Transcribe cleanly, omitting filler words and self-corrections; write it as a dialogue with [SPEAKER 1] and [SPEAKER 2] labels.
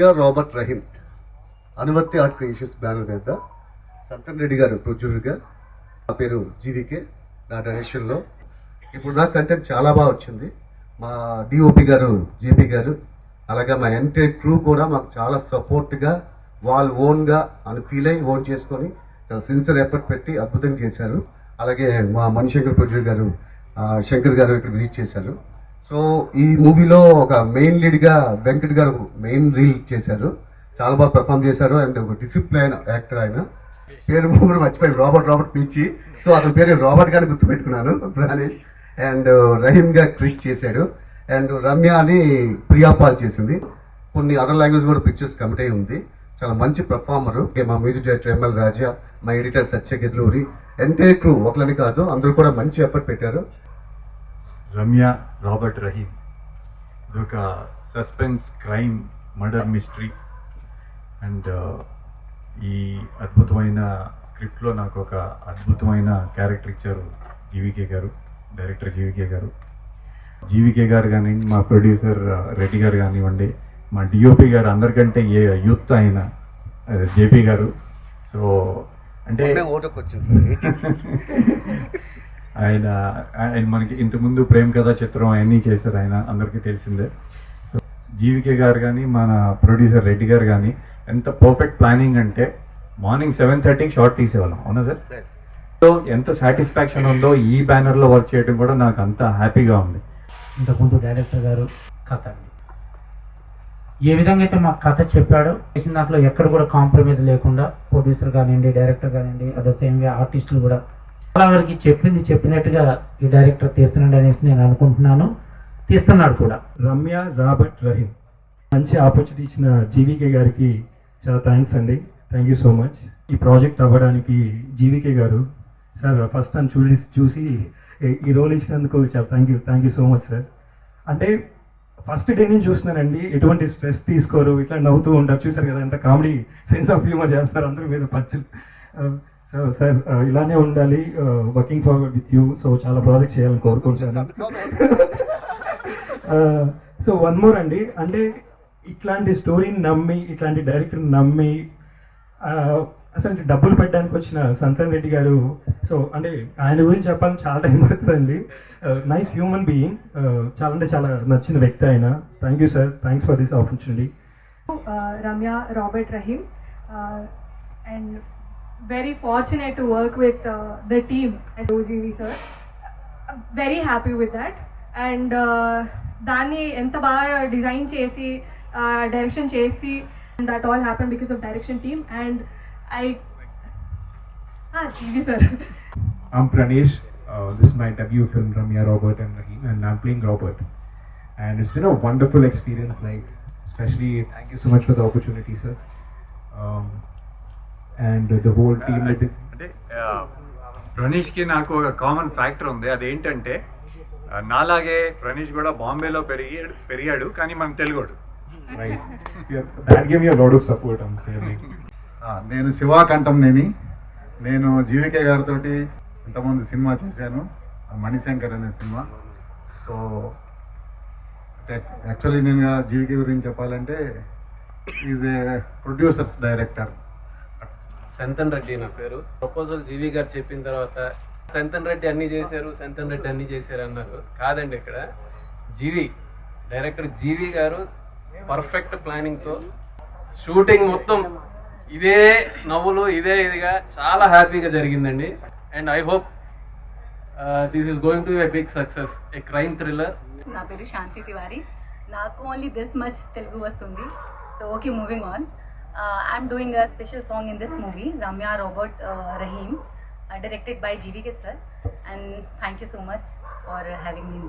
[SPEAKER 1] Ramya Robert Rahim Anuvarthi art creations banner మీద సంతన్ రెడ్డి గారు ప్రొడ్యూసర్గా, నా పేరు జీవికే, నా డైరెక్షన్లో. ఇప్పుడు నా కంటెంట్ చాలా బాగా వచ్చింది. మా డిఓపి గారు జేపీ గారు, అలాగే మా ఎంటైర్ క్రూ కూడా మాకు చాలా సపోర్ట్గా, వాళ్ళు ఓన్గా అని ఫీల్ అయ్యి ఓన్ చేసుకొని చాలా సిన్సియర్ ఎఫర్ట్ పెట్టి అద్భుతంగా చేశారు. అలాగే మా మణిశంకర్ ప్రొడ్యూసర్ గారు శంకర్ గారు ఇక్కడ రీచ్ చేశారు. సో ఈ మూవీలో ఒక మెయిన్ లీడ్గా వెంకట్ గారు మెయిన్ రీల్ చేశారు. చాలా బాగా పర్ఫామ్ చేశారు. అండ్ ఒక డిసిప్లైన్ యాక్టర్ ఆయన. పేరు కూడా మర్చిపోయాను, రాబర్ట్ పిచ్చి. సో అతని పేరు రాబర్ట్ గారిని గుర్తుపెట్టుకున్నాను, ప్రాణేష్. అండ్ రహీమ్గా క్రిష్ చేశాడు. అండ్ రమ్య అని ప్రియాపాల్ చేసింది. కొన్ని అదర్ లాంగ్వేజ్ కూడా పిక్చర్స్ కమిట్ అయి ఉంది. చాలా మంచి పర్ఫార్మరు. మా మ్యూజిక్ డైరెక్టర్ ఎంఎల్ రాజా, మా ఎడిటర్ సత్యగిద్లూరి, ఎంటైర్ క్రూ ఒకళ్ళని కాదు అందరూ కూడా మంచి ఎఫర్ట్ పెట్టారు.
[SPEAKER 2] రమ్య రాబర్ట్ రహీమ్ ఇదొక suspense crime murder mystery. And ఈ అద్భుతమైన స్క్రిప్ట్లో నాకు ఒక అద్భుతమైన క్యారెక్టర్ ఇచ్చారు జీవికే గారు, డైరెక్టర్ జీవికే గారు. జీవికే గారు కానివ్వండి, మా ప్రొడ్యూసర్ రెడ్డి గారు కానివ్వండి, మా డిఓపి గారు, అందరికంటే ఏ యూత్ అయిన జేపీ గారు. సో అంటే ఆయన మనకి ఇంతకుముందు ప్రేమ కథా చిత్రం అవన్నీ చేశారు, ఆయన అందరికీ తెలిసిందే. సో జీవికే గారు కానీ, మన ప్రొడ్యూసర్ రెడ్డి గారు కానీ ఎంత పర్ఫెక్ట్ ప్లానింగ్ అంటే మార్నింగ్ 7:30కి షార్ట్ తీసేవాళ్ళం, అవునా సార్? సో ఎంత సాటిస్ఫాక్షన్ ఉందో ఈ బ్యానర్లో వర్క్ చేయడం కూడా నాకు అంత హ్యాపీగా ఉంది.
[SPEAKER 3] ఇంతకుముందు డైరెక్టర్ గారు కథ ఏ విధంగా అయితే మాకు కథ చెప్పాడో, చేసిన దాంట్లో ఎక్కడ కూడా కాంప్రమైజ్ లేకుండా ప్రొడ్యూసర్ కానివ్వండి, డైరెక్టర్ కానివ్వండి, అదే సేమ్ వే ఆర్టిస్టులు కూడా చాలా వరకు చెప్పినట్టుగా ఈ డైరెక్టర్ తీస్తున్నాడు అనేసి నేను అనుకుంటున్నాను. తీస్తున్నాడు కూడా.
[SPEAKER 4] రమ్య రాబర్ట్ రహీమ్ మంచి ఆపర్చునిటీ ఇచ్చిన జీవికే గారికి చాలా థ్యాంక్స్ అండి. Thank you so much. ఈ ప్రాజెక్ట్ అవ్వడానికి జీవికే గారు సార్ ఫస్ట్ టైం చూసి ఈ రోల్ ఇచ్చినందుకు చాలా thank you so much sir. అంటే ఫస్ట్ డే నుంచి చూస్తున్నానండి, ఎటువంటి స్ట్రెస్ తీసుకోరు, ఇట్లా నవ్వుతూ ఉంటారు. చూసారు కదా ఎంత కామెడీ సెన్స్ ఆఫ్ హ్యూమర్ చేస్తారు అందరూ మీద పచ్చులు. సో సార్ ఇలానే ఉండాలి, working forward with you. So చాలా ప్రాజెక్ట్ చేయాలని కోరుకుంటున్నాను. సో వన్ మోర్ అండి, అంటే ఇట్లాంటి స్టోరీని నమ్మి, ఇట్లాంటి డైరెక్టర్ని నమ్మి అసలు డబ్బులు పెట్టడానికి వచ్చిన సంతన్ రెడ్డి గారు. సో అంటే ఆయన గురించి చెప్పాలని చాలా టైం పడుతుందండి. నైస్ హ్యూమన్ బీయింగ్, చాలా అంటే చాలా నచ్చిన వ్యక్తి ఆయన. Thank you sir, thanks for this opportunity.
[SPEAKER 5] Ramya Robert Rahim, and very fortunate to work with the team as OGV sir. Very happy with that. And దాన్ని ఎంత బాగా డిజైన్ చేసి డైరెక్షన్ చేసి, that all happened because of direction team. And GV sir.
[SPEAKER 6] I'm Pranesh. This is my debut film, Ramya Robert and Rahim, and I'm playing Robert. And it's been a wonderful experience, like, especially thank you so much for the opportunity, sir. And the whole team.
[SPEAKER 2] అంటే ప్రణీష్కి నాకు ఒక common factor ఉంది. అదేంటంటే నాలాగే ప్రణీష్ కూడా బాంబేలో పెరిగాడు, కానీ మనం తెలుగోడు.
[SPEAKER 6] Right. That gave me a lot of support. I'm feeling.
[SPEAKER 7] నేను శివాకంఠం నేను జీవికే గారితో ఇంతకుముందు సినిమా చేశాను, మణిశంకర్ అనే సినిమా. సో యాక్చువల్లీ నేను జీవికే గురించి చెప్పాలంటే is a producers director.
[SPEAKER 8] Santhan Reddy నా పేరు. ప్రపోజల్ జీవి గారు చెప్పిన తర్వాత సంతన్ రెడ్డి అన్నీ చేశారు అన్నారు. కాదండి, ఇక్కడ డైరెక్టర్ జీవి గారు పర్ఫెక్ట్ ప్లానింగ్తో షూటింగ్ మొత్తం ఇదే నవ్వులు, ఇదే ఇదిగా చాలా హ్యాపీగా జరిగిందండి. And I hope this is going to be a big success, a crime thriller.
[SPEAKER 9] నా పేరు శాంతి తివారీ. నాకు ఓన్లీ దిస్ మచ్ తెలుగు వస్తుంది. So okay, moving on. I'm doing a special song in this movie, Ramya Robert Rahim, directed by GVK sir. And thank you so much for having me.